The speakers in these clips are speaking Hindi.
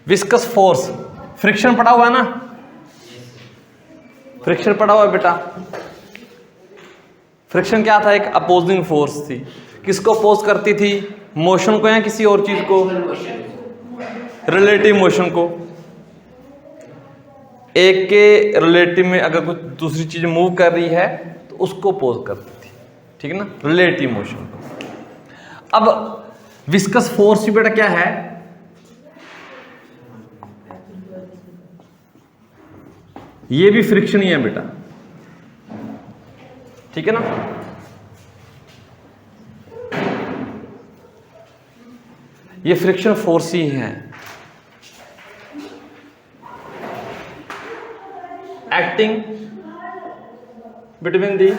विस्कस फोर्स, फ्रिक्शन पड़ा हुआ है ना, फ्रिक्शन पड़ा हुआ है बेटा। फ्रिक्शन क्या था? एक अपोजिंग फोर्स थी। किसको अपोज करती थी? मोशन को या किसी और चीज को? रिलेटिव मोशन को। एक के रिलेटिव में अगर कुछ दूसरी चीज मूव कर रही है तो उसको अपोज करती थी, ठीक है ना, रिलेटिव मोशन को। अब विस्कस फोर्स भी बेटा क्या है? ये भी फ्रिक्शन ही है बेटा, ठीक है ना। ये फ्रिक्शन फोर्स ही है, acting between the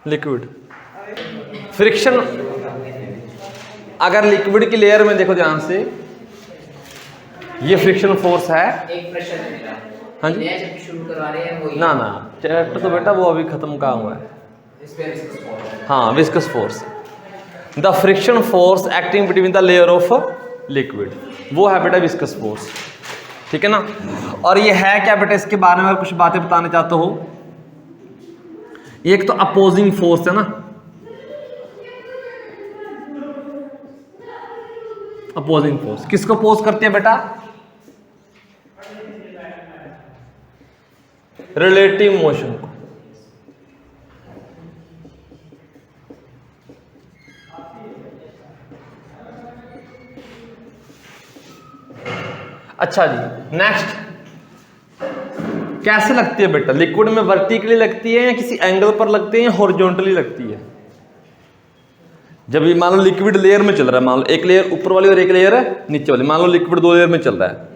liquid. Friction अगर लिक्विड की लेयर में देखो ध्यान से, ये फ्रिक्शन फोर्स है। एक प्रश्न है मेरा। हाँ जी, शुरू करवा रहे हैं वो ना ना चैप्टर तो बेटा वो अभी खत्म कहाँ हुआ है। इस पे विस्कस फोर्स। हाँ, viscous force, the friction force acting between the layer of liquid, वो है बेटा विस्कस फोर्स, ठीक है ना। और ये है क्या बेटा? इसके बारे में कुछ बातें बताना चाहते हो। एक तो अपोजिंग फोर्स है ना, अपोजिंग फोर्स किसको अपोज करती है बेटा? रिलेटिव मोशन को। अच्छा जी, नेक्स्ट कैसे लगती है बेटा? लिक्विड में वर्टिकली लगती है या किसी एंगल पर लगती है या हॉरिजॉन्टली लगती है? जब ये मान लो लिक्विड लेयर में चल रहा है, मान लो एक लेयर ऊपर वाली और एक लेयर नीचे वाली, मान लो लिक्विड दो लेयर में चल रहा है,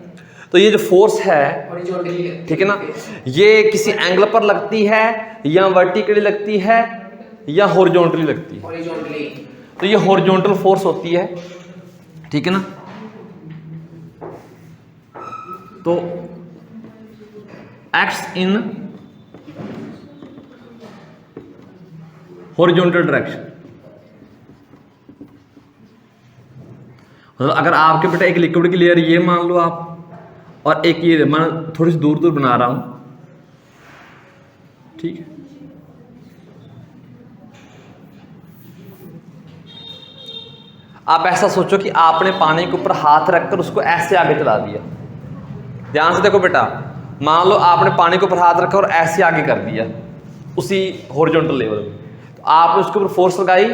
तो ये जो फोर्स है, ठीक है ना, ये किसी एंगल पर लगती है या वर्टिकली लगती है या हॉरिजॉन्टली लगती है? तो ये हॉरिजॉन्टल फोर्स होती है, ठीक है ना। तो एक्ट्स इन हॉरिजॉन्टल डायरेक्शन। मतलब अगर आपके बेटा एक लिक्विड की लेयर ये मान लो आप, और एक ये मैं थोड़ी सी दूर दूर बना रहा हूं, ठीक है, आप ऐसा सोचो कि आपने पानी के ऊपर हाथ रखकर उसको ऐसे आगे चला दिया। ध्यान से देखो बेटा, मान लो आपने पानी के ऊपर हाथ रखा और ऐसे आगे कर दिया उसी हॉरिजॉन्टल लेवल में, तो आपने उसके ऊपर फोर्स लगाई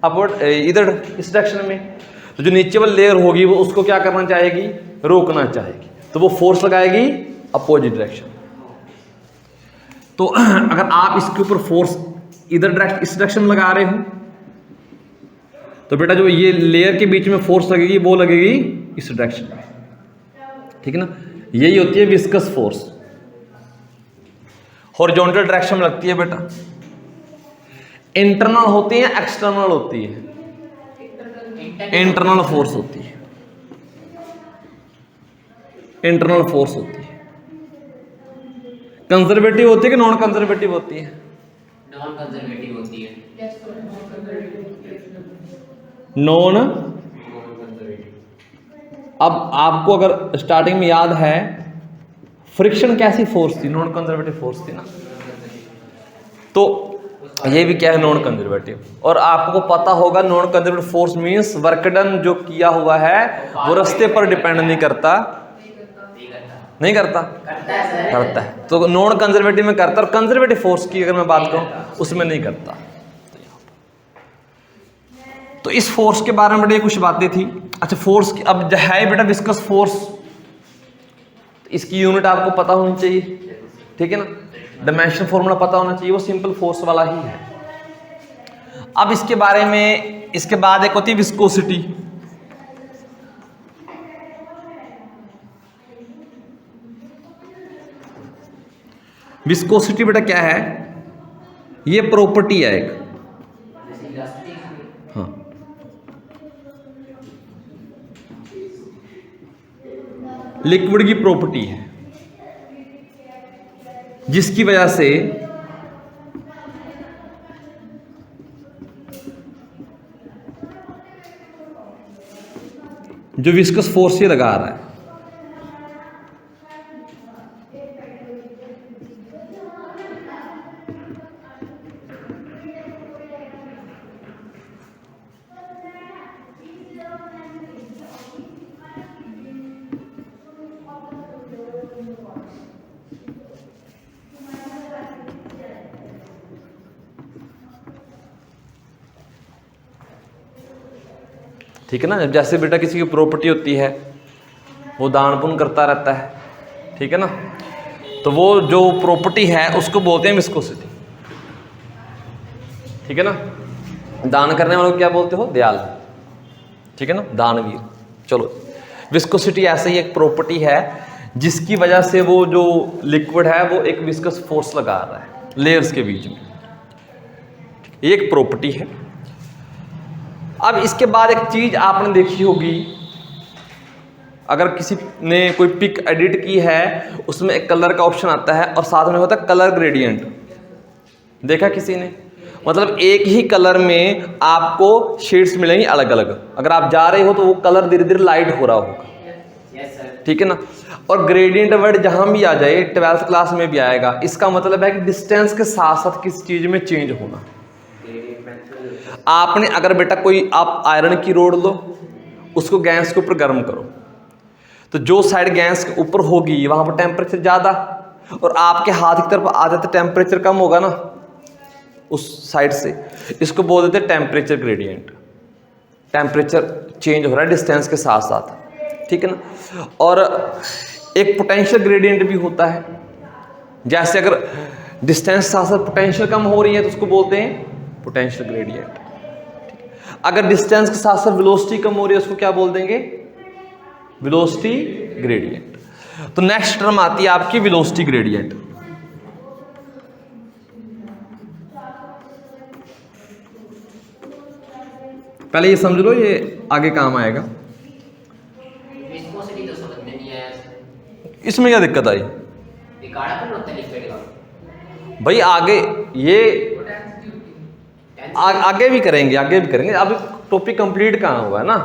अपवर्ड इधर इस डायरेक्शन में, तो जो नीचे वाली लेयर होगी वो उसको क्या करना चाहेगी? रोकना चाहेगी, तो वो फोर्स लगाएगी अपोजिट डायरेक्शन। तो अगर आप इसके ऊपर फोर्स इधर डायरेक्शन इस डायरेक्शन में लगा रहे हो, तो बेटा जो ये लेयर के बीच में फोर्स लगेगी वो लगेगी इस डायरेक्शन में, ठीक है ना। यही होती है विस्कस फोर्स, हॉरिजॉन्टल डायरेक्शन में लगती है बेटा। इंटरनल होती है एक्सटर्नल होती है? इंटरनल फोर्स होती है, इंटरनल फोर्स होती है। कंजर्वेटिव होती है कि नॉन कंजर्वेटिव होती है? नॉन कंजर्वेटिव होती है। नॉन। अब आपको अगर स्टार्टिंग में याद है, फ्रिक्शन कैसी फोर्स थी? नॉन कंजर्वेटिव फोर्स थी ना। तो ये भी क्या है? Non conservative. और आपको पता होगा non conservative force means work done जो किया हुआ है वो रास्ते पर डिपेंड नहीं करता, नहीं करता, करता है। तो नॉन कंजर्वेटिव में करता, और कंजर्वेटिव फोर्स की अगर मैं बात करूं उसमें नहीं करता। तो इस फोर्स के बारे में बड़ी कुछ बातें थी। अच्छा, फोर्स की अब है बेटा विस्कस फोर्स, इसकी यूनिट आपको पता होनी चाहिए, ठीक है ना। डायमेंशन फॉर्मूला पता होना चाहिए, वो सिंपल फोर्स वाला ही है। अब इसके बारे में, इसके बाद एक होती है विस्कोसिटी। विस्कोसिटी बेटा क्या है? ये प्रॉपर्टी है एक, हाँ, लिक्विड की प्रॉपर्टी है जिसकी वजह से जो विस्कस फोर्स ये लगा रहा है। ठीक है ना। जैसे बेटा किसी की प्रॉपर्टी होती है, वो दान पुण्य करता रहता है, ठीक है ना, तो वो जो प्रॉपर्टी है उसको बोलते हैं विस्कोसिटी। ठीक है ना। दान करने वालों को क्या बोलते हो? दयाल। ठीक है ना, दानवीर। चलो, विस्कोसिटी ऐसे ही एक प्रॉपर्टी है जिसकी वजह से वो जो लिक्विड है वो एक विस्कस फोर्स लगा रहा है लेयर्स के बीच में। ये एक प्रॉपर्टी है। अब इसके बाद एक चीज आपने देखी होगी, अगर किसी ने कोई पिक एडिट की है उसमें एक कलर का ऑप्शन आता है और साथ में होता है कलर ग्रेडियंट। देखा किसी ने? मतलब एक ही कलर में आपको शेड्स मिलेंगी अलग अलग। अगर आप जा रहे हो तो वो कलर धीरे धीरे लाइट हो रहा होगा। Yes sir. ठीक है ना। और ग्रेडियंट वर्ड जहां भी आ जाए, 12th क्लास में भी आएगा, इसका मतलब है कि डिस्टेंस के साथ साथ किसी चीज में चेंज होना। आपने अगर बेटा कोई आप आयरन की रोड लो, उसको गैस के ऊपर गर्म करो, तो जो साइड गैस के ऊपर होगी वहां पर टेम्परेचर ज्यादा, और आपके हाथ की तरफ आते तो टेम्परेचर कम होगा ना उस साइड से। इसको बोल देते टेम्परेचर ग्रेडियंट। टेम्परेचर चेंज हो रहा है डिस्टेंस के साथ साथ। ठीक है ना। और एक पोटेंशियल ग्रेडियंट भी होता है। जैसे अगर डिस्टेंस के साथ साथ पोटेंशियल कम हो रही है तो उसको बोलते हैं पोटेंशियल ग्रेडियंट। अगर डिस्टेंस के साथ साथ वेलोसिटी कम हो रही है उसको क्या बोल देंगे? Velocity gradient. तो नेक्स्ट टर्म आती है आपकी वेलोसिटी ग्रेडियंट। पहले ये समझ लो, ये आगे काम आएगा। विस्कोसिटी तो समझ में नहीं आया सर। इसमें क्या दिक्कत आई? ये गाढ़ापन होता है लिक्विड का। भाई आगे ये आगे भी करेंगे, आगे भी करेंगे। अब टॉपिक कंप्लीट कहाँ हुआ है ना।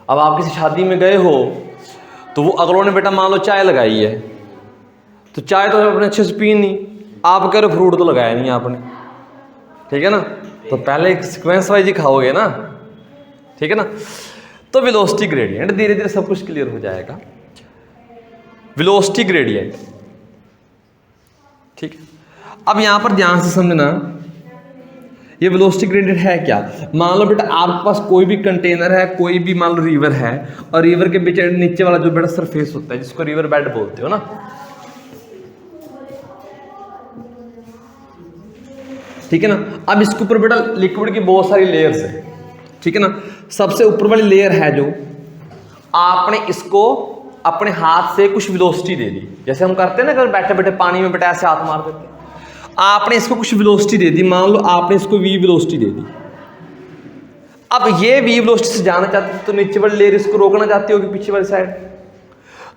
अब आप किसी शादी में गए हो तो वो अगलों ने बेटा मान लो चाय लगाई है, तो चाय तो आपने अच्छे से पी नहीं, आप कह रहे हो फ्रूट तो लगाया नहीं आपने। ठीक है ना। तो पहले सीक्वेंस वाइज ही खाओगे ना। ठीक है ना। तो वेलोसिटी ग्रेडियंट, धीरे धीरे सब कुछ क्लियर हो जाएगा। Velocity gradient. ठीक है। अब यहां पर ध्यान से समझना, ये वेलोसिटी ग्रेडियंट है क्या। मान लो बेटा आपके पास कोई भी कंटेनर है, कोई भी मान लो रिवर है, और रिवर के बीच नीचे वाला जो बेटा सरफेस होता है जिसको रिवर बेड बोलते हो ना, ठीक है ना। अब इसके ऊपर बेटा लिक्विड की बहुत सारी लेयर्स है। ठीक है ना। सबसे ऊपर वाली लेयर है जो आपने इसको अपने हाथ से कुछ वेलोसिटी दे दी, जैसे हम करते हैं ना अगर बैठे बैठे पानी में बेटा ऐसे हाथ मार देते हैं। आपने इसको कुछ वेलोसिटी दे दी, मान लो आपने इसको v वेलोसिटी दे दी। अब ये v वेलोसिटी से जाना चाहते तो नीचे वाली लेयर इसको रोकना चाहती होगी पीछे वाली साइड,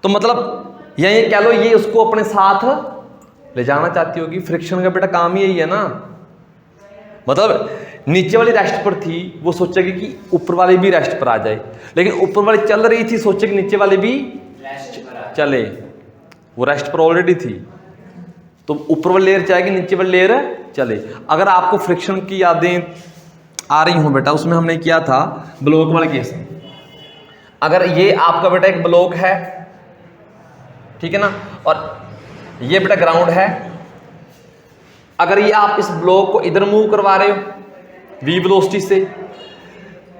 तो मतलब या ये कह लो ये उसको अपने साथ ले जाना चाहती होगी। फ्रिक्शन का बेटा काम ही यही है ना। मतलब नीचे वाली रेस्ट पर थी, वो सोचेगी कि ऊपर वाली भी रेस्ट पर आ जाए, लेकिन ऊपर वाली चल रही थी, सोचे कि नीचे वाली भी चले, वो रेस्ट पर ऑलरेडी थी, तो ऊपर वाली लेयर चाहेगी नीचे वाली लेयर चले। अगर आपको फ्रिक्शन की यादें आ रही हो बेटा, उसमें हमने किया था ब्लॉक वाले केस में। अगर ये आपका बेटा एक ब्लॉक है, ठीक है ना, और ये बेटा ग्राउंड है, अगर ये आप इस ब्लॉक को इधर मूव करवा रहे हो v वेलोसिटी से,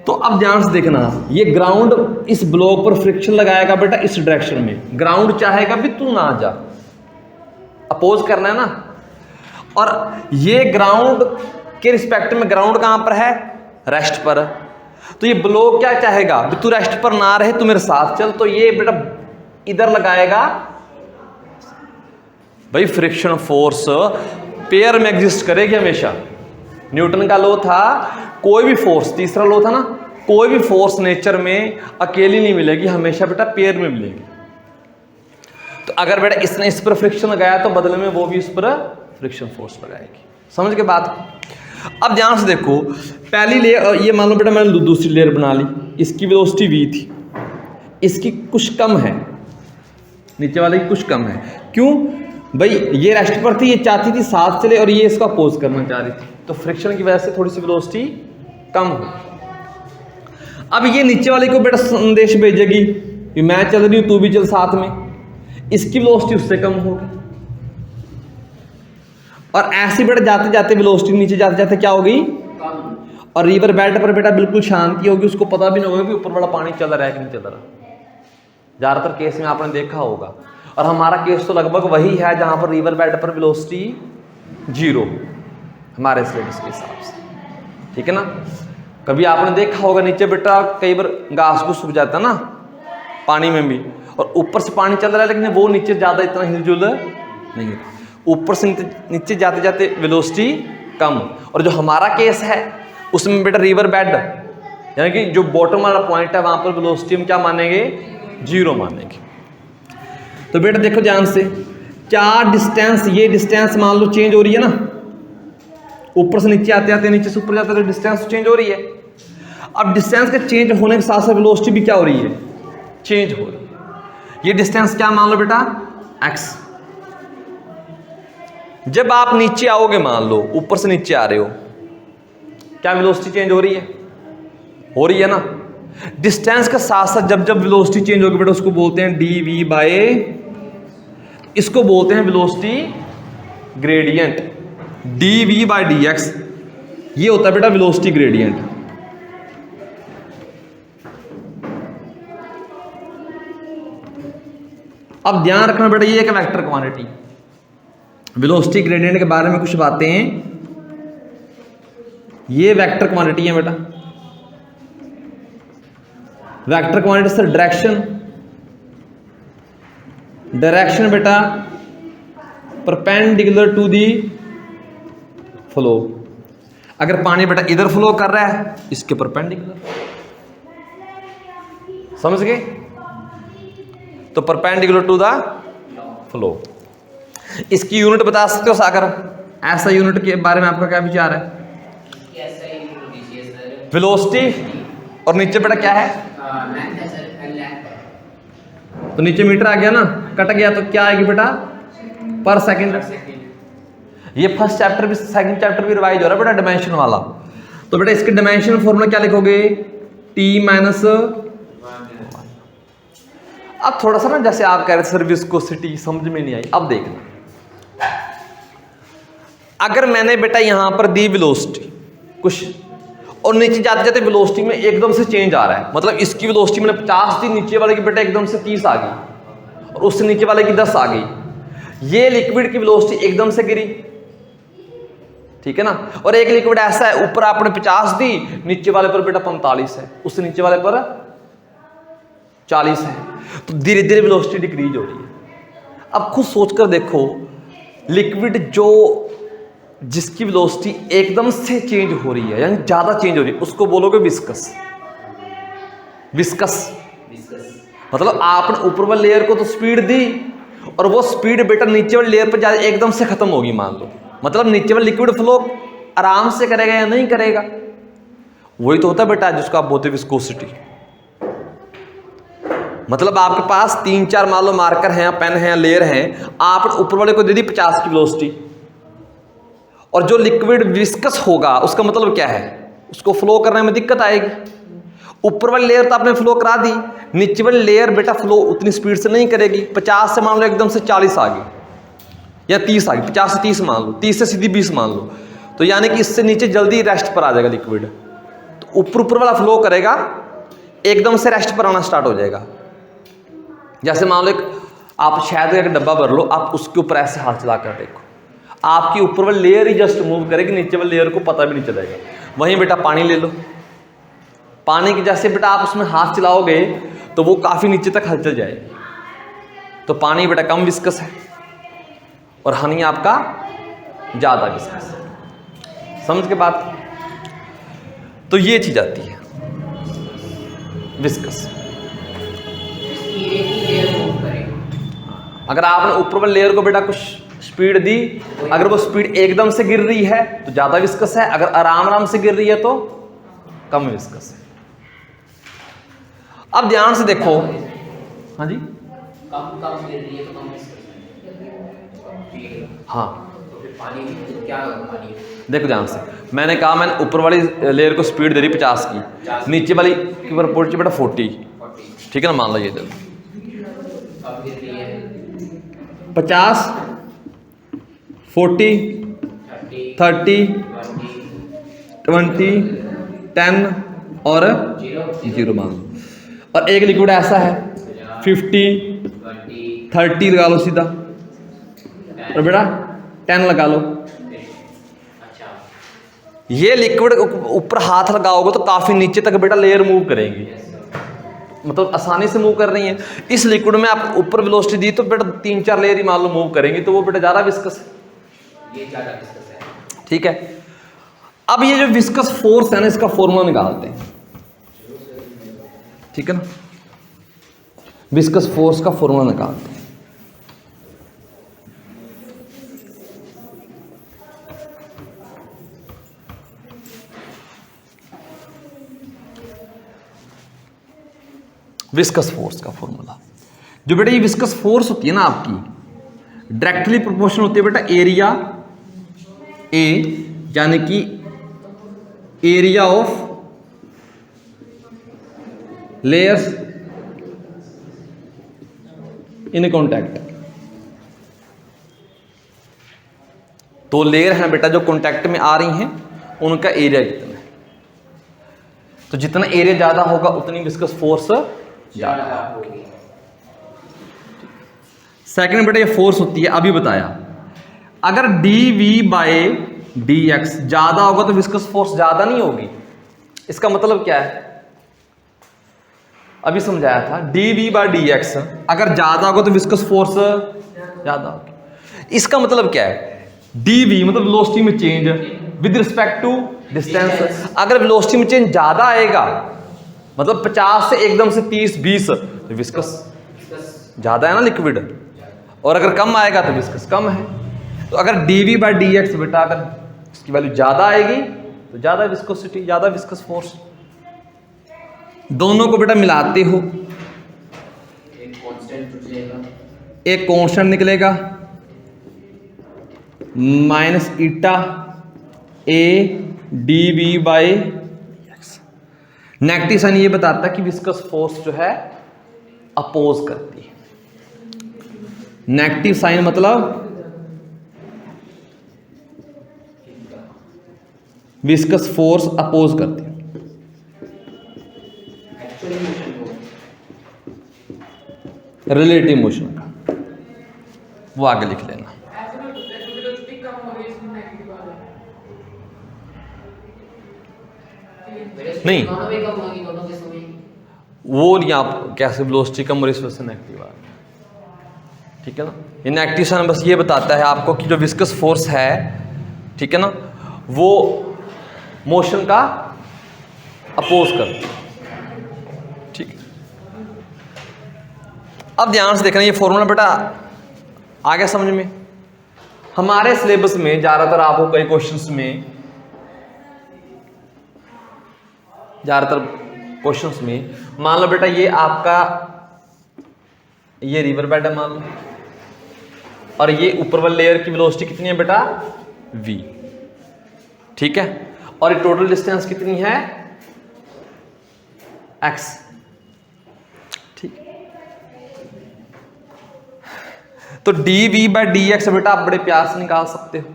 तो अब ध्यान से देखना, ये ग्राउंड इस ब्लॉक पर फ्रिक्शन लगाएगा बेटा इस डायरेक्शन में। ग्राउंड चाहेगा भी तू ना जा, अपोज करना है ना। और ये ग्राउंड के रिस्पेक्ट में, ग्राउंड कहां पर है? रेस्ट पर। तो ये ब्लॉक क्या चाहेगा भी तू रेस्ट पर ना रहे, तू मेरे साथ चल, तो ये बेटा इधर लगाएगा। भाई फ्रिक्शन फोर्स पेयर में एग्जिस्ट करेगी हमेशा। न्यूटन का लॉ था, कोई भी फोर्स, तीसरा लॉ था ना, कोई भी फोर्स नेचर में अकेली नहीं मिलेगी, हमेशा बेटा पेयर में मिलेगी। तो अगर बेटा इसने इस पर फ्रिक्शन लगाया तो बदले में वो भी इस पर फ्रिक्शन फोर्स लगाएगी। समझ के बात। अब ध्यान से देखो, पहली लेयर, ये मान लो बेटा मैंने दूसरी लेयर बना ली, इसकी वेलोसिटी v थी, इसकी कुछ कम है, नीचे वाले की कुछ कम है। क्यों भाई, ये रेस्ट पर थी, ये चाहती थी साथ चले और ये इसको अपोज करना चाह रही थी, तो फ्रिक्शन की वजह से थोड़ी सी वेलोसिटी कम हो। अब ये नीचे वाले को बेटा संदेश भेजेगी कि मैं चल रही हूं, तू भी चल साथ में, इसकी वेलोसिटी उससे कम होगी। और ऐसे बेटा जाते जाते वेलोसिटी नीचे जाते जाते क्या होगी, कम। और रिवर बेड पर बेटा बिल्कुल शांति होगी, उसको पता भी नहीं होगा कि ऊपर वाला पानी चल रहा है कि नहीं चल रहा। ज्यादातर केस में आपने देखा होगा, और हमारा केस तो लगभग वही है जहां पर रिवर बेड पर वेलोसिटी 0 हमारे सिलेबस के हिसाब से, ठीक है ना। कभी आपने देखा होगा नीचे बेटा कई बार घास को सूख जाता है ना पानी में भी, और ऊपर से पानी चल रहा है, लेकिन वो नीचे ज्यादा इतना हिलजुल नहीं है, ऊपर से नीचे जाते जाते वेलोसिटी कम। और जो हमारा केस है उसमें बेटा रिवर बेड यानी कि जो बॉटम वाला पॉइंट है वहां पर वेलोसिटी हम क्या मानेंगे, 0 मानेंगे। तो बेटा देखो ध्यान से, क्या डिस्टेंस, ये डिस्टेंस मान लो चेंज हो रही है ना, ऊपर से नीचे आते आते नीचे से ऊपर जाते तो डिस्टेंस चेंज हो रही है। अब डिस्टेंस के चेंज होने के साथ साथ वेलोसिटी भी क्या हो रही है, चेंज हो रही है। ये डिस्टेंस क्या मान लो बेटा, x। जब आप नीचे आओगे, मान लो ऊपर से नीचे आ रहे हो, क्या वेलोसिटी चेंज हो रही है, हो रही है ना। डिस्टेंस के साथ साथ जब जब वेलोसिटी चेंज होगी बेटा उसको बोलते हैं dv बाय, इसको बोलते हैं velocity gradient, dv by dx, ये होता है बेटा वेलोसिटी ग्रेडियंट। अब ध्यान रखना बेटा, ये एक वेक्टर क्वांटिटी, वेलोसिटी ग्रेडियंट के बारे में कुछ बातें हैं, ये वेक्टर क्वांटिटी है बेटा। वेक्टर क्वांटिटी से डायरेक्शन बेटा परपेंडिकुलर टू दी फ्लो। अगर पानी बेटा इधर फ्लो कर रहा है इसके परपेंडिकुलर, समझ गए, तो परपेंडिकुलर टू द फ्लो। इसकी यूनिट बता सकते हो सागर, ऐसा यूनिट के बारे में आपका क्या विचार है, वेलोसिटी, और नीचे बेटा क्या है, तो नीचे मीटर आ गया ना, कट गया तो क्या आएगी बेटा, पर सेकंड। ये फर्स्ट चैप्टर भी सेकंड चैप्टर भी रिवाइज हो रहा है बेटा डायमेंशन वाला। तो बेटा इसके डायमेंशन फॉर्मूला क्या लिखोगे, t-1। अब थोड़ा सा ना जैसे आप कह रहे थे सर विस्कोसिटी समझ में नहीं आई, अब देखना, अगर मैंने बेटा यहां पर दी वेलोसिटी कुछ और नीचे जाते जाते वेलोसिटी में एकदम से चेंज आ रहा है, मतलब इसकी वेलोसिटी मैंने 50 दी, नीचे वाले की बेटा एकदम से 30 आ गई और उससे नीचे वाले की 10 आ गई। ये लिक्विड की वेलोसिटी एकदम से गिरी, ठीक है ना। और एक लिक्विड ऐसा है ऊपर आपने 50 दी, नीचे वाले पर बेटा 45 है, उससे नीचे वाले पर 40 है, तो धीरे धीरे वेलोसिटी डिक्रीज हो रही है। अब खुद सोचकर देखो, लिक्विड जो जिसकी वेलोसिटी एकदम से चेंज हो रही है यानी ज्यादा चेंज हो रही है उसको बोलोगे विस्कस। विस्कस मतलब आपने ऊपर वाले लेयर को तो स्पीड दी और वो स्पीड बेटा नीचे वाले लेयर पर जाकर एकदम से खत्म होगी मान लो, मतलब नीचे वाला लिक्विड फ्लो आराम से करेगा या नहीं करेगा, वही तो होता है बेटा जिसको आप बोलते हैं विस्कोसिटी। मतलब आपके पास 3-4 मान लो मार्कर हैं, पेन हैं, लेयर हैं, आपने ऊपर वाले को दे दी 50 की वेलोसिटी और जो लिक्विड विस्कस होगा उसका मतलब क्या है, उसको फ्लो करने में दिक्कत आएगी। ऊपर वाली लेयर तो आपने फ्लो करा दी, नीचे वाली लेयर बेटा फ्लो उतनी स्पीड से नहीं करेगी। 50 से मान लो एकदम से 40 आ गई या 30 आ गई, 50 से 30 मान लो, 30 से सीधी 20 मान लो, तो यानी कि इससे नीचे जल्दी रेस्ट पर आ जाएगा लिक्विड। तो ऊपर वाला फ्लो करेगा, एकदम से रेस्ट पर आना स्टार्ट हो जाएगा। जैसे मान लो आप शायद एक डब्बा भर लो, आप उसके ऊपर ऐसे हाथ चला कर देखो, आपकी ऊपर वाली लेयर ही जस्ट मूव करेगी, नीचे वाली लेयर को पता भी नहीं चलेगा। वहीं बेटा पानी ले लो, पानी की जैसे बेटा आप उसमें हाथ चलाओगे तो वो काफी नीचे तक हलचल जाएगी, तो पानी बेटा कम विस्कस है और हनी आपका ज्यादा विस्कस है। समझ के बात, तो ये चीज आती है विस्कस। अगर आपने ऊपर वाली लेयर को बेटा कुछ स्पीड दी, अगर वो स्पीड एकदम से गिर रही है तो ज्यादा विस्कस है, अगर आराम आराम से गिर रही है तो कम विस्कस है। अब ध्यान से देखो, हाँ जी, कम कम गिर रही है तो कम स्पीड। हाँ तो फिर पानी तो क्या होगा पानी? देखो ध्यान से, मैंने कहा मैंने ऊपर वाली लेयर को स्पीड दे दी 50 की, नीचे वाली की ऊपर पहुंची बेटा 40, 40 ठीक है ना, मान लो ये दे कम गिर रही है 50 40 30 30 20 10 और 0 मान लो। और एक लिक्विड ऐसा है 50 30 लगा लो सीधा, और बेटा 10 लगा लो। अच्छा ये लिक्विड ऊपर हाथ लगाओगे तो काफी नीचे तक बेटा लेयर मूव करेंगी, मतलब आसानी से मूव कर रही है। इस लिक्विड में आप ऊपर वेलोसिटी दी तो बेटा 3-4 लेयर ही मान लो मूव करेंगी, तो वो बेटा ज्यादा विस्कस है, ये ज़्यादा डिस्कस है। ठीक है। अब ये जो विस्कस फोर्स है ना, इसका फॉर्मूला निकालते हैं, ठीक है ना, विस्कस फोर्स का फॉर्मूला निकालते हैं। विस्कस फोर्स का फॉर्मूला, जो बेटा ये विस्कस फोर्स होती है ना आपकी, डायरेक्टली प्रोपोर्शनल होती है बेटा एरिया ए, यानी कि area of layers in contact. तो लेयर हैं बेटा जो कॉन्टैक्ट में आ रही हैं, उनका एरिया कितना है, तो जितना एरिया ज्यादा होगा उतनी विस्कस फोर्स ज़्यादा होगी। सेकंड बेटा ये फोर्स होती है, अभी बताया, अगर dv/dx ज्यादा होगा तो विस्कस फोर्स ज्यादा नहीं होगी। इसका मतलब क्या है, अभी समझाया था, dv/dx अगर ज्यादा होगा तो विस्कस फोर्स ज्यादा होगी। इसका मतलब क्या है, dv मतलब वेलोसिटी में change with respect to distance. अगर वेलोसिटी में चेंज ज्यादा आएगा, मतलब 50 से एकदम से 30-20, तो विस्कस ज्यादा है ना लिक्विड, और अगर कम आएगा तो विस्कस कम है। तो अगर dv/dx बेटा अगर इसकी वैल्यू ज्यादा आएगी तो ज्यादा विस्कोसिटी, ज्यादा विस्कस फोर्स। दोनों को बेटा मिलाते हो, एक कांस्टेंट निकलेगा, एक कांस्टेंट निकलेगा माइनस ईटा ए dv/x। नेगेटिव साइन ये बताता है कि विस्कस फोर्स जो है अपोज करती है। नेगेटिव साइन मतलब विस्कस फोर्स अपोज करती है। एक्चुअली मोशन को रिलेटिव मोशन का वो आगे लिख लेना। नहीं। दोनों में कम होगी, दोनों के समय वो नहीं, आप कैसे वेलोसिटी कम और इस वजह से नेगेटिव आ रहा है, ठीक है ना। ये नेगेटिव साइन बस ये बताता है आपको कि जो विस्कस फोर्स है, ठीक है ना, वो मोशन का अपोज करती है, ठीक है। अब ध्यान से देखना, ये फॉर्मूला बेटा आ गया समझ में। हमारे सिलेबस में ज्यादातर आपको कई क्वेश्चंस में, ज्यादातर क्वेश्चंस में मान लो बेटा ये आपका ये रिवर बेड है मान लो, और ये ऊपर वाली लेयर की वेलोसिटी कितनी है बेटा v, ठीक है, और ये टोटल डिस्टेंस कितनी है x, ठीक। तो dv/dx बेटा आप बड़े प्यार से निकाल सकते हो,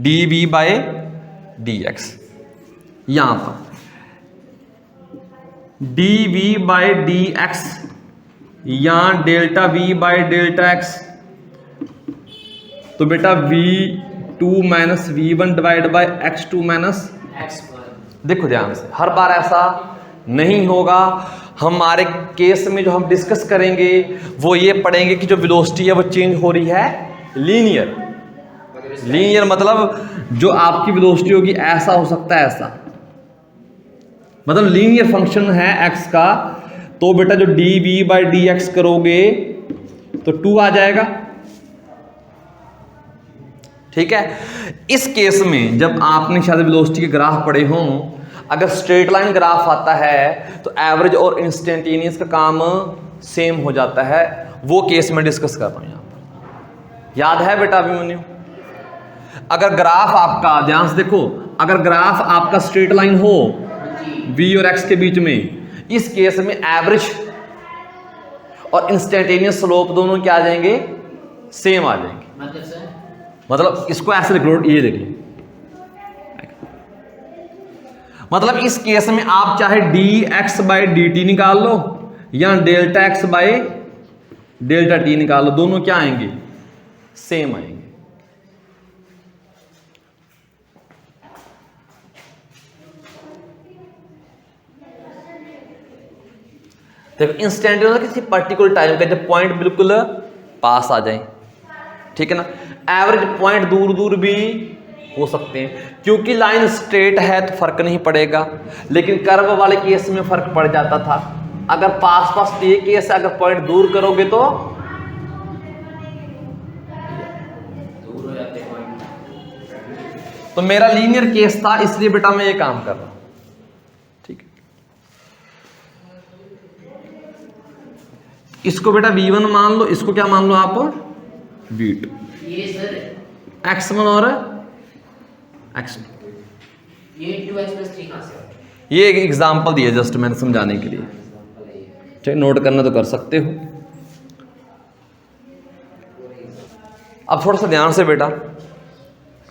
dv/dx यहां पर dv/dx या डेल्टा v/डेल्टा x, तो बेटा v2 minus v1 divide by x2 minus. x1 देखो ध्यान से, हर बार ऐसा नहीं होगा। हमारे केस में जो हम डिस्कस करेंगे वो ये पढ़ेंगे कि जो वेलोसिटी है वो चेंज हो रही है लीनियर। लीनियर मतलब जो आपकी वेलोसिटी होगी ऐसा हो सकता है ऐसा, मतलब लीनियर फंक्शन है x का, तो बेटा जो dv/dx करोगे तो 2 आ जाएगा, ठीक है। इस केस में जब आपने शायद वेलोसिटी के ग्राफ पढ़े हों, अगर स्ट्रेट लाइन ग्राफ आता है तो एवरेज और इंस्टेंटेनियस का काम सेम हो जाता है, वो केस में डिस्कस कर रहा हूं यहां पर। याद है बेटा अभिमन्यु? अगर ग्राफ आपका, ध्यान से देखो, अगर ग्राफ आपका स्ट्रेट लाइन हो v और x के बीच में, इस केस में एवरेज और इंस्टेंटेनियस स्लोप दोनों क्या आ जाएंगे? सेम आ जाएंगे। मतलब सर, मतलब इसको ऐसे लिख लो, ये देखिए, मतलब इस केस में आप चाहे dx बाई dt निकाल लो या delta x by delta t निकाल लो, दोनों क्या आएंगे? सेम आएंगे। देखो इंस्टेंटेनियस किसी पर्टिकुलर टाइम का जब पॉइंट बिल्कुल पास आ जाए, ठीक है ना, एवरेज पॉइंट दूर दूर भी हो सकते हैं, क्योंकि लाइन स्ट्रेट है तो फर्क नहीं पड़ेगा, लेकिन कर्व वाले केस में फर्क पड़ जाता था। अगर पास पास ये केस है, अगर पॉइंट दूर करोगे तो दूर हो जाते पॉइंट। तो मेरा लीनियर केस था, इसलिए बेटा मैं ये काम कर रहा हूं, ठीक है। इसको बेटा v1 मान लो, इसको क्या मान लो आप? v2। ये सर, x1 और x2, ये 2x+3 कहां से आता है? ये एक एग्जांपल दिया जस्ट मैंने समझाने के लिए, एग्जांपल है ये। ठीक, नोट करना तो कर सकते हो। अब थोड़ा सा ध्यान से बेटा,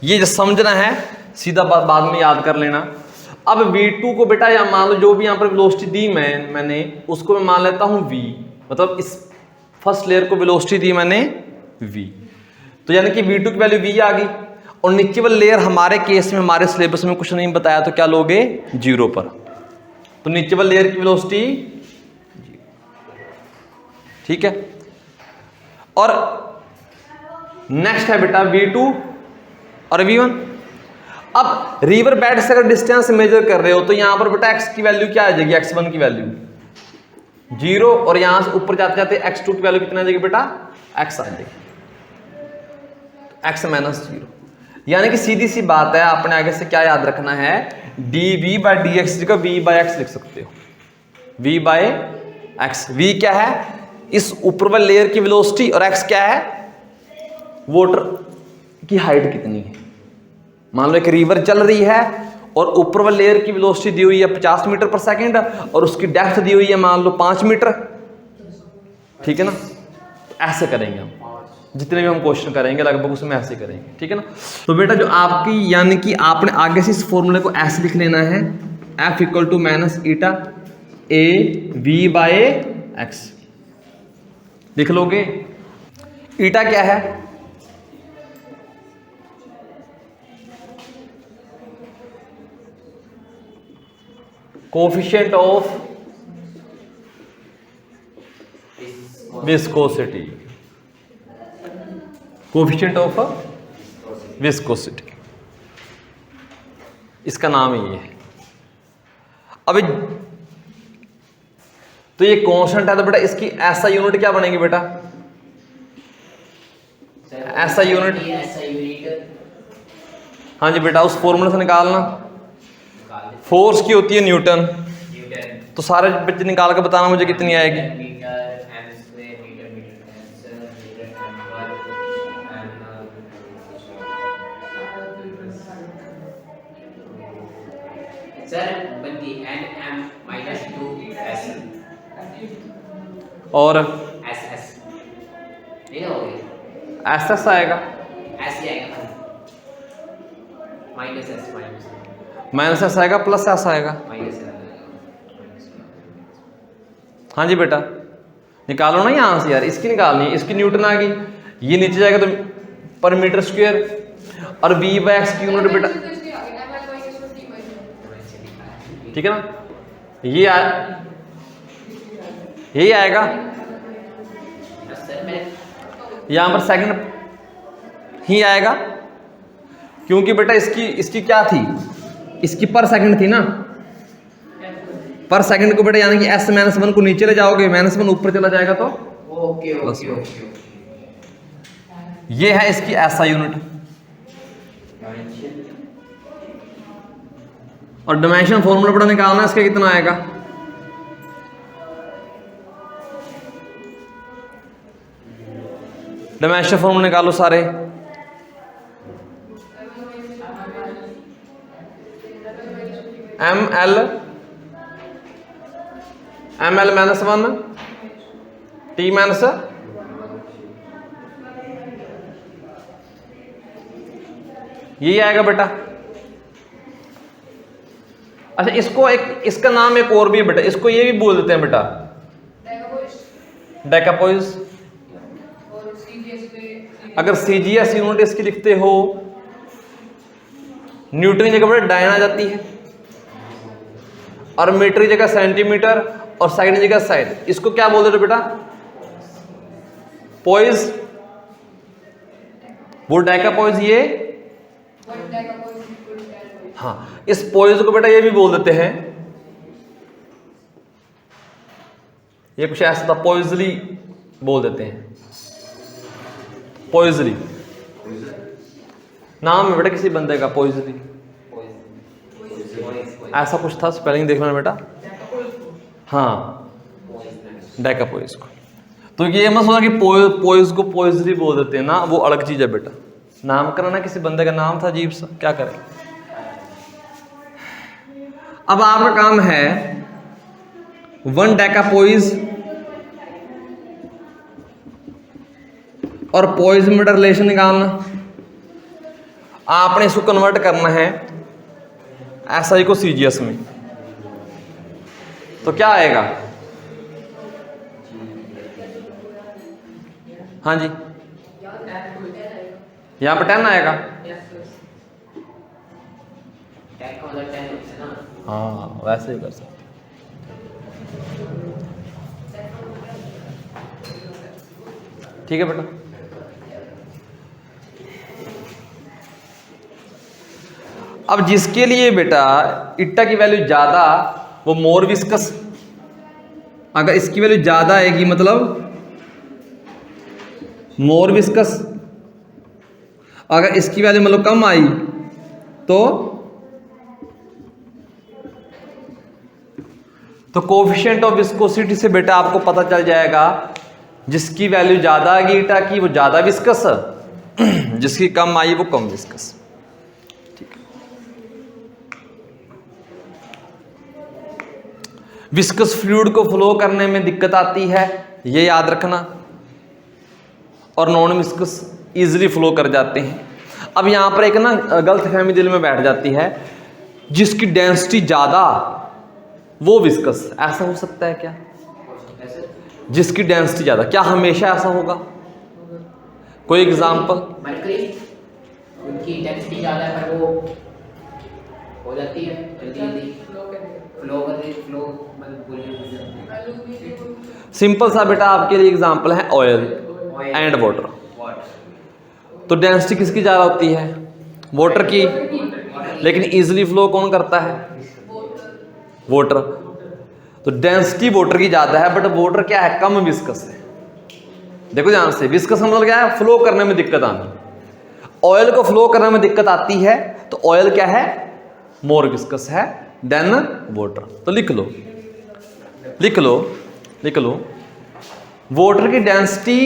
ये जो समझना है सीधा बात बाद में याद कर लेना। अब v2 को बेटा, या मान लो जो भी यहां पर वेलोसिटी दी मैंने उसको मैं मान लेता हूं v, मतलब इस फर्स्ट लेयर को वेलोसिटी दी मैंने v, तो यानी कि v2 की वैल्यू v आ गई। और नीचे वाली लेयर हमारे केस में, हमारे सिलेबस में कुछ नहीं बताया, तो क्या लोगे? 0 पर। तो नीचे वाली लेयर की वेलोसिटी, ठीक है। और नेक्स्ट है बेटा v2 और v1। अब रिवर बेड से अगर डिस्टेंस मेजर कर रहे हो तो यहां पर बेटा x की वैल्यू क्या आ जाएगी? x1 की वैल्यू 0, और यहां से ऊपर जाते जाते x2 की वैल्यू कितना आ जाएगी बेटा? x आ जाएगी, x -0। यानी कि सीधी सी बात है, आपने आगे से क्या याद रखना है? dv बाई dx जगह v बाई x लिख सकते हो, v बाई x। v क्या है? इस ऊपर वाले लेयर की वेलोसिटी, और x क्या है? वाटर की हाइट कितनी है। मान लो एक रिवर चल रही है और ऊपर वाले लेयर की वेलोसिटी दी हुई है 50 मीटर पर सेकंड, और उसकी डेप्थ दी हुई है मान लो 5 मीटर, ठीक है ना। ऐसे करेंगे हम, जितने भी हम क्वेश्चन करेंगे लगभग उसमें ऐसे करेंगे, ठीक है ना। तो बेटा जो आपकी, यानी कि आपने आगे से इस फॉर्मूले को ऐसे लिख लेना है, F = -eta a v by x लिख लोगे। ईटा क्या है? Coefficient of viscosity, coefficient of viscosity, इसका नाम ही है। अब तो ये कांस्टेंट है, तो बेटा इसकी ऐसा यूनिट क्या बनेगी बेटा? ऐसा यूनिट, हाँ जी बेटा, उस फॉर्मूले से निकालना। फोर्स की होती है न्यूटन, तो सारे बच्चे निकाल के बताना मुझे कितनी आएगी। और एस आएगा, माइनस एस आएगा, प्लस एस आएगा। हाँ जी बेटा, निकालो ना यहाँ से यार, इसकी निकालनी है, इसकी न्यूटन आ गई, ये नीचे जाएगा तो पर मीटर स्क्वायर, और v बाय एक्स की यूनिट बेटा, ठीक है ना, यही आएगा। यहां पर सेकंड ही आएगा, क्योंकि बेटा इसकी क्या थी? इसकी पर सेकंड थी ना, पर सेकंड को बेटा यानी कि s -1 को नीचे ले जाओगे, -1 ऊपर चला जाएगा तो ओके ओके ओके। ये है इसकी ऐसा यूनिट। और डायमेंशन फॉर्मूला बेटा निकालना, इसका कितना आएगा? डायमेंशन फॉर्मूला निकालो सारे। एम एल -1 टी माइनस यही आएगा बेटा। अच्छा इसको एक इसका नाम एक और भी है बेटा, इसको ये भी बोल देते हैं बेटा डेकापोइज। अगर सीजीएस यूनिट इसकी लिखते हो, न्यूटन की जगह बेटा डायन आ जाती है, और मीटर की जगह सेंटीमीटर, और साइड की जगह साइड। इसको क्या बोल देते हो बेटा? पोइज। वो डेकापोइज ये, हाँ इस पोइज को बेटा ये भी बोल देते हैं, ये कुछ ऐसा था, पोइजली बोल देते हैं, पोइजली नाम है बेटा किसी बंदे का, पोइजली ऐसा कुछ था, स्पेलिंग देख लेना बेटा। हाँ डेकापोइज को, तो ये मत सोचना कि पोइज को पोइजली बोल देते हैं ना, वो अलग चीज है बेटा। नामकरण है किसी बंदे का, नाम था अजीब सा, क्या करें। अब आपका काम है 1 डेकापोइज और पोइज में रिलेशन निकालना। आपने इसको कन्वर्ट करना है एसआई को सीजीएस में, तो क्या आएगा? हाँ जी, यहां पर 10 आएगा। हाँ वैसे ही कर सकते। ठीक है बेटा। अब जिसके लिए बेटा इट्टा की वैल्यू ज्यादा, वो मोर विस्कस। अगर इसकी वैल्यू ज्यादा आएगी मतलब मोर विस्कस, अगर इसकी वैल्यू मतलब कम आई तो कोफिशिएंट ऑफ विस्कोसिटी से बेटा आपको पता चल जाएगा, जिसकी वैल्यू ज्यादा आएगी ईटा की वो ज्यादा विस्कस, जिसकी कम आई वो कम विस्कस। ठीक है। विस्कस फ्लूइड को फ्लो करने में दिक्कत आती है, ये याद रखना, और नॉन विस्कस इजीली फ्लो कर जाते हैं। अब यहां पर एक ना गलतफहमी दिल में बैठ जाती है, जिसकी डेंसिटी ज्यादा वो विस्कस, ऐसा हो सकता है क्या? जिसकी डेंसिटी ज्यादा, क्या हमेशा ऐसा होगा? कोई एग्जांपल? मरकरी, उनकी डेंसिटी ज्यादा है पर वो हो जाती है जल्दी फ्लो सिंपल सा बेटा आपके लिए एग्जांपल है ऑयल एंड वाटर। तो डेंसिटी किसकी ज्यादा होती है? वाटर की, लेकिन इजीली फ्लो कौन करता है? वाटर। तो डेंसिटी वाटर की ज्यादा है, बट वाटर क्या है? कम विस्कस है। देखो ध्यान से, विस्कस मतलब क्या है? फ्लो करने में दिक्कत आनी। ऑयल को फ्लो करने में दिक्कत आती है, तो ऑयल क्या है? मोर विस्कस है देन वाटर। तो लिख लो लिख लो लिख लो, वाटर की डेंसिटी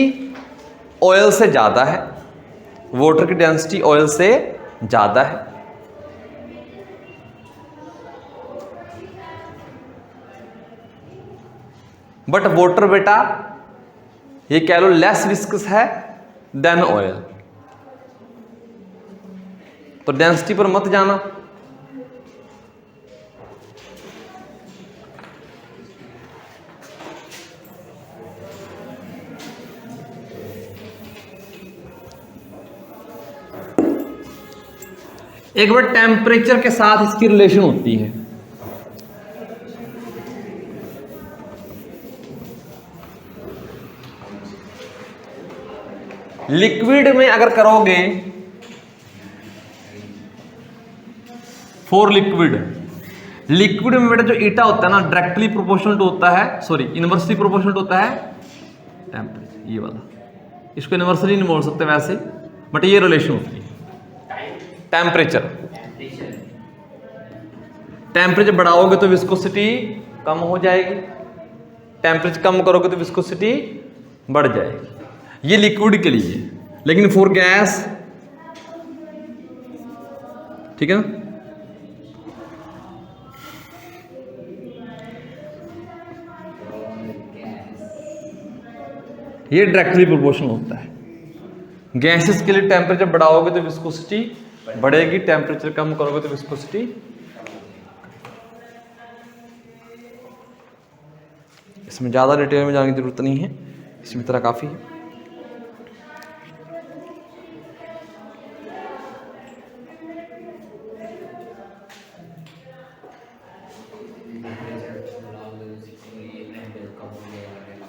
ऑयल से ज्यादा है, वाटर की डेंसिटी ऑयल से ज्यादा है। बट वाटर बेटा ये कह लो लेस विस्कस है देन ऑयल। तो डेंसिटी पर मत जाना। एक बार टेम्परेचर के साथ इसकी रिलेशन होती है। लिक्विड में अगर करोगे, फॉर लिक्विड में बेटा जो ईटा होता है ना, डायरेक्टली प्रोपोर्शनल होता है, सॉरी इनवर्सली प्रोपोर्शनल होता है टेम्परेचर, ये वाला। इसको इनवर्सली नहीं बोल सकते वैसे, बट ये रिलेशन होती है। टेम्परेचर बढ़ाओगे तो विस्कोसिटी कम हो जाएगी, टेम्परेचर कम करोगे तो विस्कोसिटी बढ़ जाएगी। ये लिक्विड के लिए, लेकिन फॉर गैस, ठीक है ना, ये डायरेक्टली प्रोपोर्शनल होता है। गैसेस के लिए टेम्परेचर बढ़ाओगे तो विस्कोसिटी बढ़ेगी, टेम्परेचर कम करोगे तो विस्कोसिटी। इसमें ज़्यादा डिटेल में जाने की जरूरत नहीं है, इसमें तरह काफ़ी है।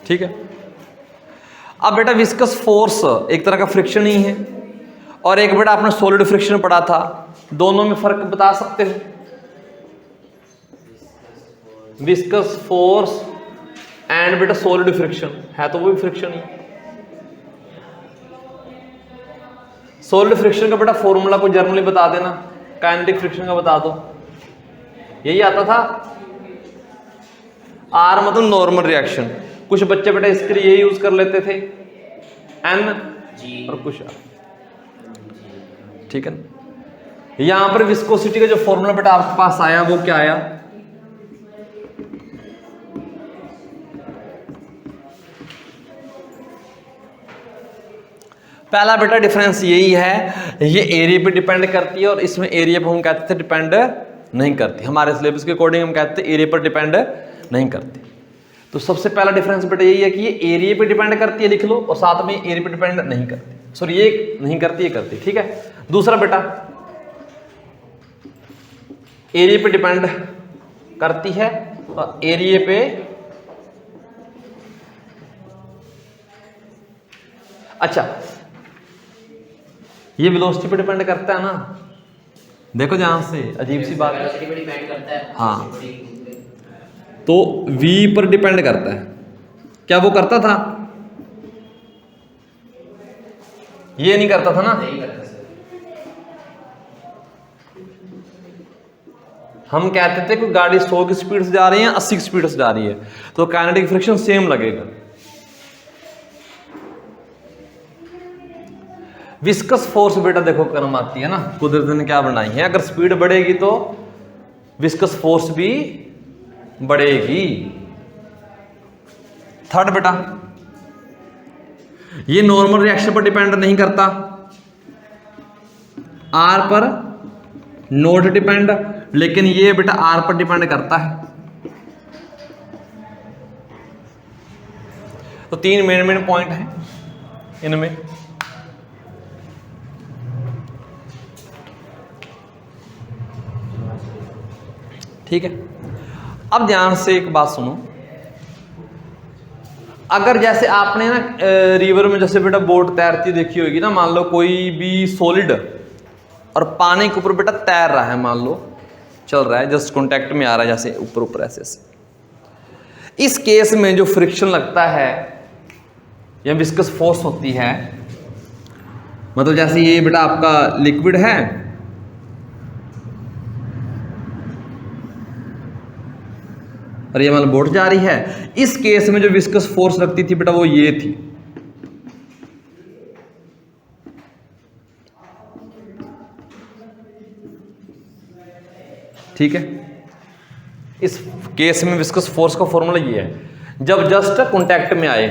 ठीक है। अब बेटा विस्कस फोर्स एक तरह का फ्रिक्शन ही है, और एक बेटा आपने सॉलिड फ्रिक्शन पढ़ा था, दोनों में फर्क बता सकते हो? विस्कस फोर्स एंड बेटा सॉलिड फ्रिक्शन है तो वो भी फ्रिक्शन ही। सॉलिड फ्रिक्शन का बेटा फॉर्मूला को जर्नली बता देना, काइनेटिक फ्रिक्शन का बता दो, यही आता था। आर मतलब नॉर्मल रिएक्शन, कुछ बच्चे बेटा इसके लिए यही यूज कर लेते थे, एन और कुछ आर, ठीक है ना। यहां पर विस्कोसिटी का जो फॉर्मूला बेटा आपके पास आया वो क्या आया? पहला बेटा डिफरेंस यही है, ये एरिया पे डिपेंड करती है और इसमें एरिया पे हम कहते थे डिपेंड नहीं करती। हमारे सिलेबस के अकॉर्डिंग हम कहते हैं एरिया पर डिपेंड नहीं करती। तो सबसे पहला डिफरेंस बेटा यही है कि ये एरिया पे डिपेंड करती है, लिख लो, और साथ में एरिया पे डिपेंड नहीं करती। सॉरी, ये नहीं करती, ये करती, ठीक है। दूसरा बेटा एरिया पे डिपेंड करती है और एरिया पे अच्छा, ये वेलोसिटी पे डिपेंड करता है ना। देखो ध्यान से, अजीब सी बात वेलोसिटी पे डिपेंड करता है। हाँ, तो v पर डिपेंड करता है। क्या वो करता था? ये नहीं करता था ना। नहीं करता सर। हम कहते थे कि गाड़ी 100 की स्पीड से जा रही है, 80 की स्पीड से जा रही है, तो काइनेटिक फ्रिक्शन सेम लगेगा। विस्कस फोर्स बेटा देखो कर्म आती है ना, कुदरत ने क्या बनाई है, अगर स्पीड बढ़ेगी तो विस्कस फोर्स भी बढ़ेगी। थर्ड बेटा, ये नॉर्मल रिएक्शन पर डिपेंड नहीं करता, आर पर नॉट डिपेंड, लेकिन ये बेटा आर पर डिपेंड करता है। तो तीन मेन पॉइंट हैं इनमें। ठीक है। अब ध्यान से एक बात सुनो, अगर जैसे आपने ना रिवर में जैसे बेटा बोट तैरती देखी होगी ना, मान लो कोई भी सॉलिड और पानी के ऊपर बेटा तैर रहा है, मान लो चल रहा है, जस्ट कांटेक्ट में आ रहा है, जैसे ऊपर ऊपर ऐसे ऐसे। इस केस में जो फ्रिक्शन लगता है या विस्कस फोर्स होती है, मतलब जैसे ये बेटा आपका लिक्विड है और ये मतलब बोट जा रही है, इस केस में जो विस्कस फोर्स लगती थी बेटा वो ये थी। ठीक है, इस केस में विस्कस फोर्स का फॉर्मूला ये है, जब जस्ट कांटेक्ट में आए।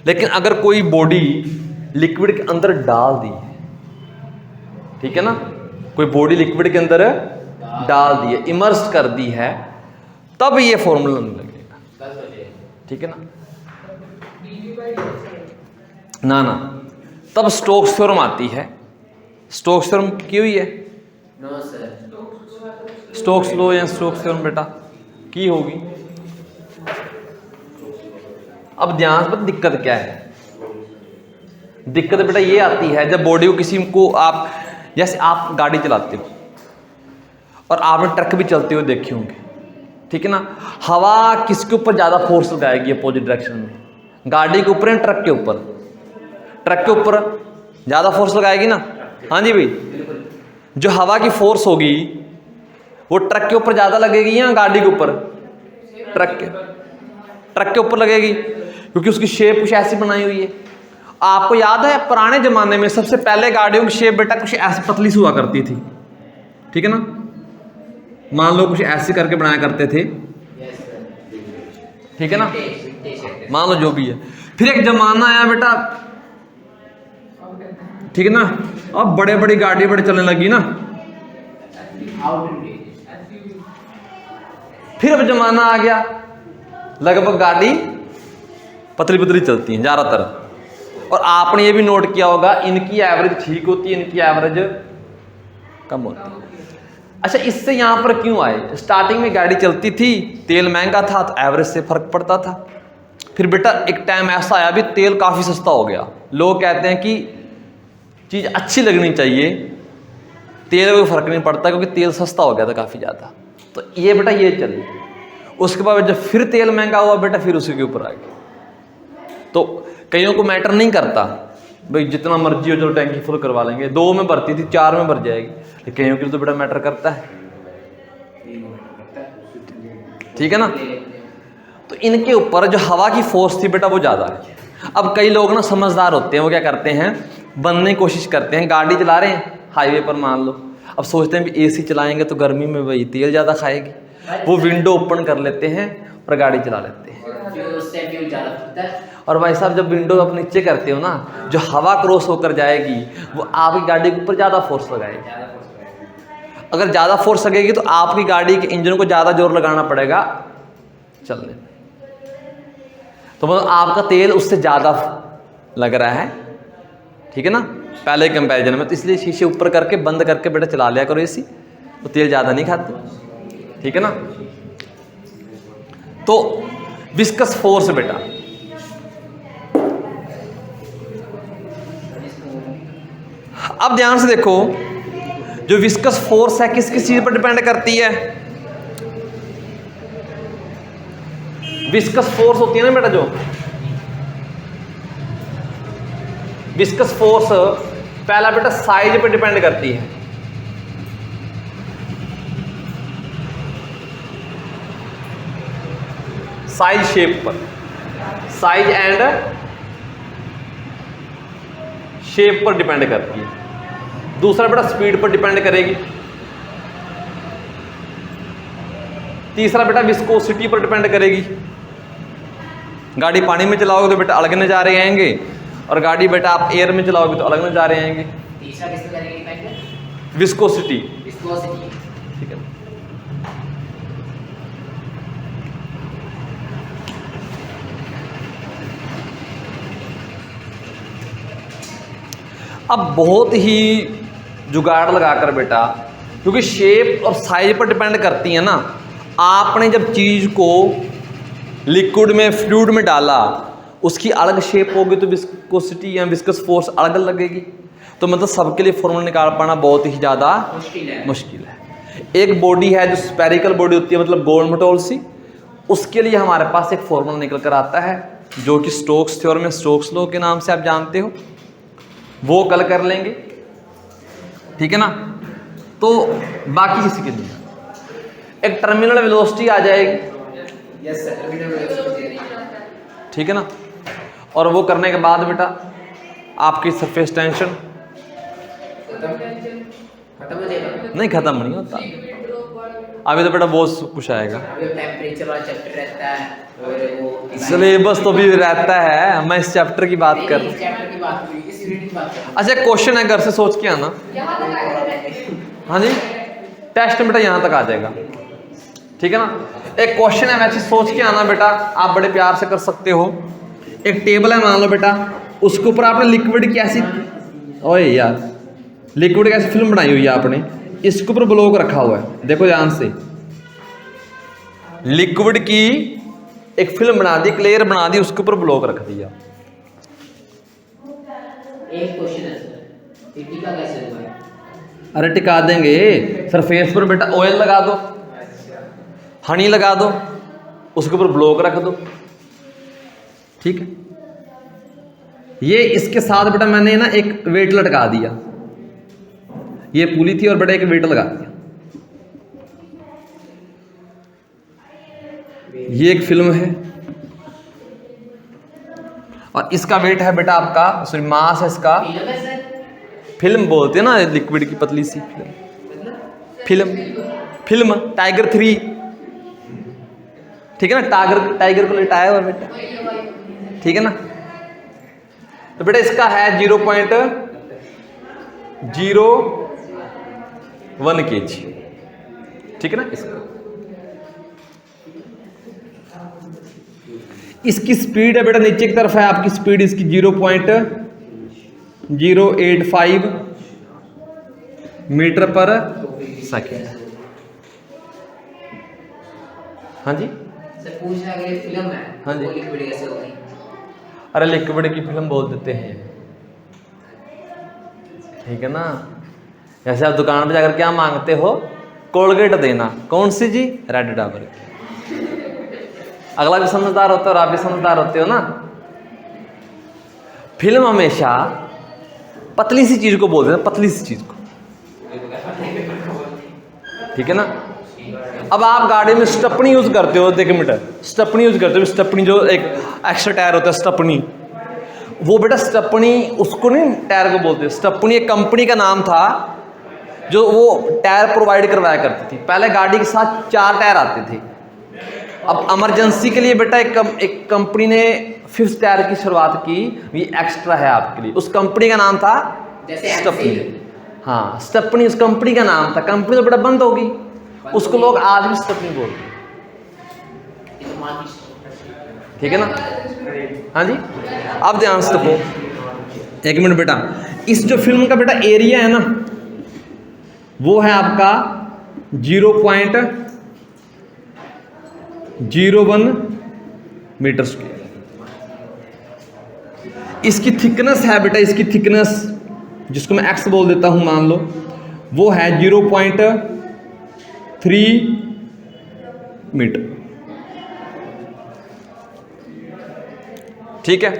लेकिन अगर कोई बॉडी लिक्विड के अंदर डाल दी है, ठीक है ना, कोई बॉडी लिक्विड के अंदर डाल दी है, इमर्स कर दी है, तब ये फॉर्मूला नहीं लगेगा। ठीक है ना, ना तब स्टोक्स थ्योरम आती है। स्टोक्स थ्योरम की हुई है? No sir. स्टोक्स लॉ या स्टोक्स थ्योरम बेटा की होगी। अब ध्यान पर दिक्कत क्या है? दिक्कत बेटा ये आती है जब बॉडी को किसी को आप, जैसे आप गाड़ी चलाते हो और आपने ट्रक भी चलते हुए देखे होंगे, ठीक है ना, हवा किसके ऊपर ज्यादा फोर्स लगाएगी अपोजिट डायरेक्शन में? गाड़ी के ऊपर या ट्रक के ऊपर? ट्रक के ऊपर ज्यादा फोर्स लगाएगी ना। हाँ जी भाई, जो हवा की फोर्स होगी वो ट्रक के ऊपर ज्यादा लगेगी या गाड़ी के ऊपर? ट्रक के ऊपर लगेगी, क्योंकि उसकी शेप कुछ ऐसी बनाई हुई है। आपको याद है पुराने जमाने में सबसे पहले गाड़ियों की शेप बेटा कुछ ऐसी पतली सी हुआ करती थी, ठीक है ना, मान लो कुछ ऐसे करके बनाया करते थे, ठीक है ना, मान लो जो भी है। फिर एक जमाना आया बेटा, ठीक है ना, अब बड़े बड़ी गाड़ी बड़े चलने लगी ना, फिर अब जमाना आ गया लगभग गाड़ी पतली पतली चलती हैं ज्यादातर। और आपने ये भी नोट किया होगा इनकी एवरेज ठीक होती है, इनकी एवरेज कम होती है। अच्छा, इससे यहां पर क्यों आए? स्टार्टिंग में गाड़ी चलती थी, तेल महंगा था तो एवरेज से फर्क पड़ता था। फिर बेटा एक टाइम ऐसा आया भी तेल काफी सस्ता हो गया, लोग कहते हैं कि चीज अच्छी लगनी चाहिए, तेल में कोई फर्क नहीं पड़ता क्योंकि तेल सस्ता हो गया था काफी ज्यादा, तो ये बेटा ये चली। उसके बाद जब फिर तेल महंगा हुआ बेटा फिर उसी के ऊपर आ गया। तो कईयों को मैटर नहीं करता भाई जितना मर्जी हो चलो टैंकी फुल करवा लेंगे, 2 में भरती थी 4 में भर जाएगी, लेकिन कईयों के लिए तो बेटा मैटर करता है, ठीक है ना। तो इनके ऊपर जो हवा की फोर्स थी बेटा वो ज्यादा है। अब कई लोग ना समझदार होते हैं, वो क्या करते हैं बनने की कोशिश करते हैं, गाड़ी चला रहे हैं हाईवे पर मान लो, अब सोचते हैं भी एसी चलाएंगे तो गर्मी में वही तेल ज्यादा खाएगी, वो विंडो ओपन कर लेते हैं और गाड़ी चला लेते हैं। और भाई साहब जब विंडो आप नीचे करते हो ना, जो हवा क्रॉस होकर जाएगी वो आपकी गाड़ी के ऊपर ज्यादा फोर्स लगाएगी। अगर ज्यादा फोर्स लगेगी तो आपकी गाड़ी के इंजन को ज्यादा जोर लगाना पड़ेगा चलने, तो मतलब आपका तेल उससे ज्यादा लग रहा है, ठीक है ना, पहले कंपैरिजन में। तो इसलिए शीशे ऊपर करके बंद करके बेटा चला लिया करो एसी, तो तेल ज्यादा नहीं खाते, ठीक है ना। तो विस्कस फोर्स बेटा, अब ध्यान से देखो जो विस्कस फोर्स है किस किस चीज पर डिपेंड करती है। विस्कस फोर्स होती है ना बेटा, जो विस्कस फोर्स पहला बेटा साइज पर डिपेंड करती है, साइज शेप पर, साइज एंड शेप पर डिपेंड करती है। दूसरा बेटा स्पीड पर डिपेंड करेगी। तीसरा बेटा विस्कोसिटी पर डिपेंड करेगी, गाड़ी पानी में चलाओगे तो बेटा अलग नजारे आएंगे, और गाड़ी बेटा आप एयर में चलाओगे तो अलग नजारे आएंगे। तीसरा किस पर करेगी डिपेंड? विस्कोसिटी, विस्कोसिटी, ठीक है। अब बहुत ही जुगाड़ लगाकर बेटा, क्योंकि शेप और साइज पर डिपेंड करती है ना, आपने जब चीज को लिक्विड में फ्लूइड में डाला उसकी अलग शेप होगी तो विस्कोसिटी या विस्कस फोर्स अलग लगेगी। तो मतलब सबके लिए फॉर्मूला निकाल पाना बहुत ही ज़्यादा मुश्किल है। एक बॉडी है जो स्पेरिकल बॉडी होती है, मतलब गोल मटोल सी, उसके लिए हमारे पास एक फॉर्मूला निकल कर आता है जो कि स्टोक्स थ्योरम में स्टोक्स लॉ के नाम से आप जानते हो, वो कल कर लेंगे, ठीक है ना। तो बाकी किसी के लिए एक टर्मिनल वेलोसिटी आ जाएगी, यस सर, टर्मिनल वेलोसिटी, ठीक है ना। और वो करने के बाद बेटा आपकी सरफेस टेंशन खत्म हो जाएगा? नहीं, खत्म नहीं होता, अभी तो बेटा बहुत कुछ आएगा, अभी टेम्परेचर वाला चैप्टर रहता है और वो सिलेबस तो भी रहता है, मैं इस चैप्टर की बात कर, इस चैप्टर की बात हुई, इस यूनिट की बात कर। अच्छा क्वेश्चन है घर से सोच के आना, हाँ जी, टेस्ट बेटा यहाँ तक आ जाएगा, ठीक है ना। एक क्वेश्चन है वैसे सोच के आना बेटा, आप बड़े प्यार से कर सकते हो। एक टेबल है मान लो बेटा, उसके ऊपर आपने लिक्विड की ऐसी, ओए यार, लिक्विड की ऐसी फिल्म बनाई हुई है आपने, इसके ऊपर ब्लॉक रखा हुआ है, देखो ध्यान से, लिक्विड की एक फिल्म बना दी, क्लियर बना दी, उसके ऊपर ब्लॉक रख दिया। एक क्वेश्चन है सर, टीटी का कैसे हुआ है? अरे टिका देंगे, सरफेस पर बेटा ऑयल लगा दो, हनी लगा दो, उसके ऊपर ब्लॉक रख दो, ठीक है। ये इसके साथ बेटा मैंने ना एक वेट लटका दिया, ये पुली थी और बेटा एक वेट लगा दिया, ये एक फिल्म है। और इसका वेट है बेटा आपका, सॉरी मास है इसका, फिल्म है सर, फिल्म बोलते हैं ना लिक्विड की पतली सी फिल्म, मतलब फिल्म टाइगर 3, ठीक है ना, टाइगर को लिटाया हुआ बेटा, ठीक है ना। तो बेटा इसका है 0.01 kg, ठीक है ना। इसकी स्पीड है बेटा नीचे की तरफ है आपकी स्पीड इसकी 0.085 मीटर पर सेकेंड। हाँ जी, सर पूछ रहा है फिल्म है, हाँ जी। वो लिक्विड कैसे होगी? अरे लिक्विड की फिल्म बोल देते हैं, ठीक है ना। जैसे आप दुकान पे जाकर क्या मांगते हो, कोलगेट देना, कौन सी जी, रेड डाबर की। अगला भी समझदार होता है और आप भी समझदार होते हो ना। फिल्म हमेशा पतली सी चीज को बोलते हैं, पतली सी चीज को, ठीक है ना। अब आप गाड़ी में स्टपनी यूज करते हो, देख मीटर स्टपनी यूज करते हो, स्टपनी जो एक एक्स्ट्रा टायर होता है स्टपनी, वो बेटा स्टपनी उसको नहीं टायर को बोलते, स्टपनी एक कंपनी का नाम था जो वो टायर प्रोवाइड करवाया करती थी। पहले गाड़ी के साथ 4 टायर आते थे, अब इमरजेंसी के लिए बेटा एक कंपनी ने 5th टायर की शुरुआत की, ये एक्स्ट्रा है आपके लिए। उस कंपनी का नाम था जैसे स्टपनी, एक्सिल। हाँ स्टपनी उस कंपनी का नाम था। कंपनी तो बेटा बंद होगी, उसको लोग आज भी स्टपनी बोलते हैं, ठीक है ना। हाँ जी, अब ध्यान से देखो, एक मिनट बेटा, इस जो फिल्म का बेटा एरिया है ना, वो है आपका 0.01 मीटर स्क्वायर। इसकी थिकनेस है बेटा, इसकी थिकनेस जिसको मैं एक्स बोल देता हूं मान लो, वो है 0.3 मीटर, ठीक है।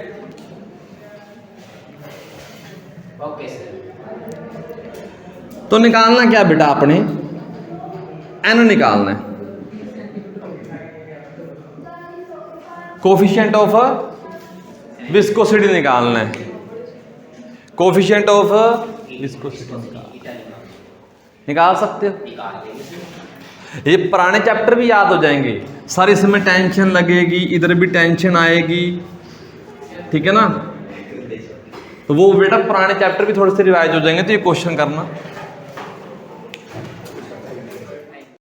Okay sir. तो निकालना क्या बेटा आपने, एन निकालना है, कोफिशिएंट ऑफ विस्कोसिटी निकालना है, कोफिशिएंट ऑफ विस्कोसिटी निकाल सकते हो। ये पुराने चैप्टर भी याद हो जाएंगे सर, इसमें टेंशन लगेगी, इधर भी टेंशन आएगी, ठीक है ना। तो वो बेटा पुराने चैप्टर भी थोड़े से रिवाइज हो जाएंगे, तो ये क्वेश्चन करना